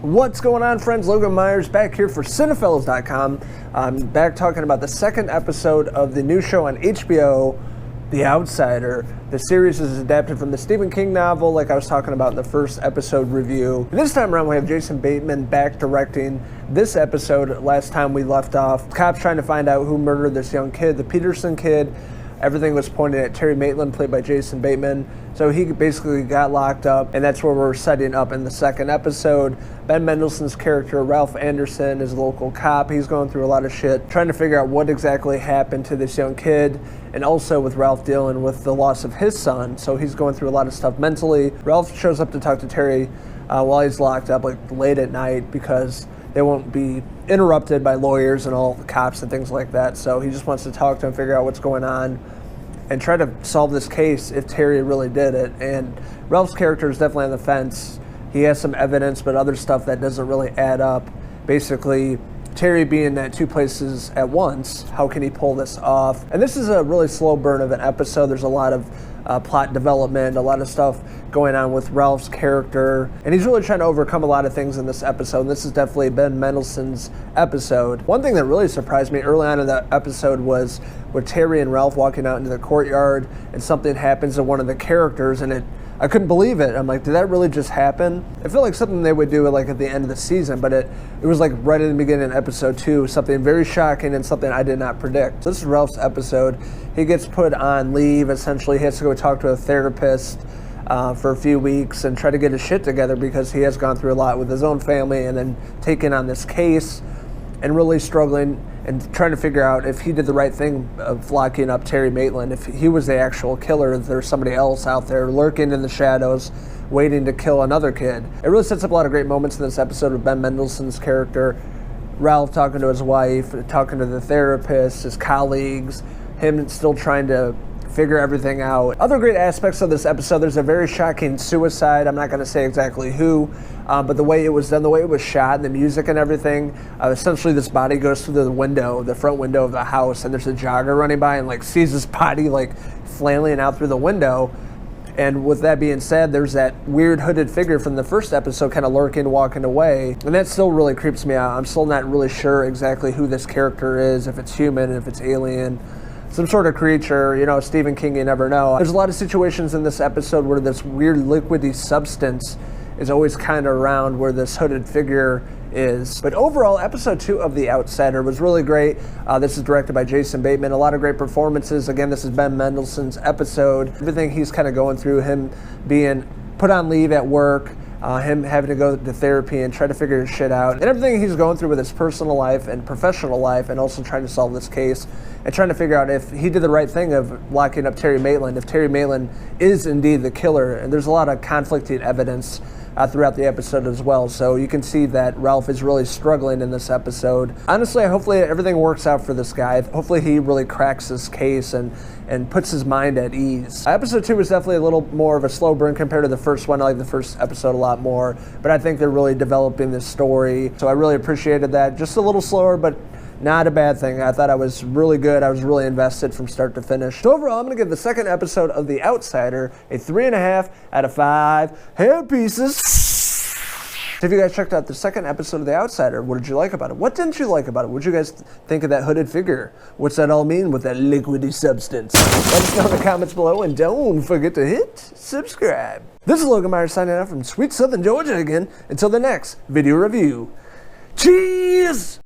What's going on, friends? Logan Myerz back here for Cinephellas.com. I'm back talking about the second episode of the new show on HBO, The Outsider. The series is adapted from the Stephen King novel, like I was talking about in the first episode review. And this time around, we have Jason Bateman back directing this episode. Last time we left off, cops trying to find out who murdered this young kid, the Peterson kid. Everything was pointed at Terry Maitland, played by Jason Bateman. So he basically got locked up, and that's where we're setting up in the second episode. Ben Mendelsohn's character, Ralph Anderson, is a local cop. He's going through a lot of shit, trying to figure out what exactly happened to this young kid, and also with Ralph dealing with the loss of his son. So he's going through a lot of stuff mentally. Ralph shows up to talk to Terry while he's locked up, like late at night, because they won't be interrupted by lawyers and all the cops and things like that. So he just wants to talk to him, figure out what's going on, and try to solve this case if Terry really did it. And Ralph's character is definitely on the fence. He has some evidence, but other stuff that doesn't really add up. Basically, Terry being at two places at once, how can he pull this off? And this is a really slow burn of an episode. There's a lot of plot development, a lot of stuff going on with Ralph's character, and he's really trying to overcome a lot of things in this episode. And this is definitely Ben Mendelsohn's episode. One thing that really surprised me early on in the episode was with Terry and Ralph walking out into the courtyard, and something happens to one of the characters, and I couldn't believe it. I'm like, did that really just happen? It felt like something they would do like at the end of the season, but it was like right in the beginning of episode 2, something very shocking and something I did not predict. So this is Ralph's episode. He gets put on leave, essentially. He has to go talk to a therapist for a few weeks and try to get his shit together because he has gone through a lot with his own family and then taking on this case and really struggling and trying to figure out if he did the right thing of locking up Terry Maitland, if he was the actual killer, if there's somebody else out there lurking in the shadows waiting to kill another kid. It really sets up a lot of great moments in this episode with Ben Mendelsohn's character, Ralph talking to his wife, talking to the therapist, his colleagues, him still trying to figure everything out. Other great aspects of this episode, there's a very shocking suicide. I'm not going to say exactly who, but the way it was done, the way it was shot, and the music and everything, essentially this body goes through the window, the front window of the house, and there's a jogger running by and like sees his body like flailing out through the window. And with that being said, there's that weird hooded figure from the first episode kind of lurking, walking away. And that still really creeps me out. I'm still not really sure exactly who this character is, if it's human, if it's alien, some sort of creature. You know, Stephen King, you never know. There's a lot of situations in this episode where this weird liquidy substance is always kind of around where this hooded figure is. But overall, episode 2 of The Outsider was really great. This is directed by Jason Bateman. A lot of great performances. Again, this is Ben Mendelsohn's episode. Everything he's kind of going through, him being put on leave at work, him having to go to therapy and try to figure his shit out, and everything he's going through with his personal life and professional life, and also trying to solve this case and trying to figure out if he did the right thing of locking up Terry Maitland, if Terry Maitland is indeed the killer. And there's a lot of conflicting evidence throughout the episode as well. So you can see that Ralph is really struggling in this episode. Honestly, hopefully everything works out for this guy. Hopefully he really cracks this case and puts his mind at ease. Episode 2 was definitely a little more of a slow burn compared to the first one. I like the first episode a lot more, but I think they're really developing this story. So I really appreciated that. Just a little slower, but not a bad thing. I thought I was really good. I was really invested from start to finish. So overall, I'm going to give the second episode of The Outsider a 3.5 out of 5 hair pieces. So if you guys checked out the second episode of The Outsider, what did you like about it? What didn't you like about it? What did you guys think of that hooded figure? What's that all mean with that liquidy substance? Let us know in the comments below, and don't forget to hit subscribe. This is Logan Myerz signing out from sweet Southern Georgia again. Until the next video review. Cheers!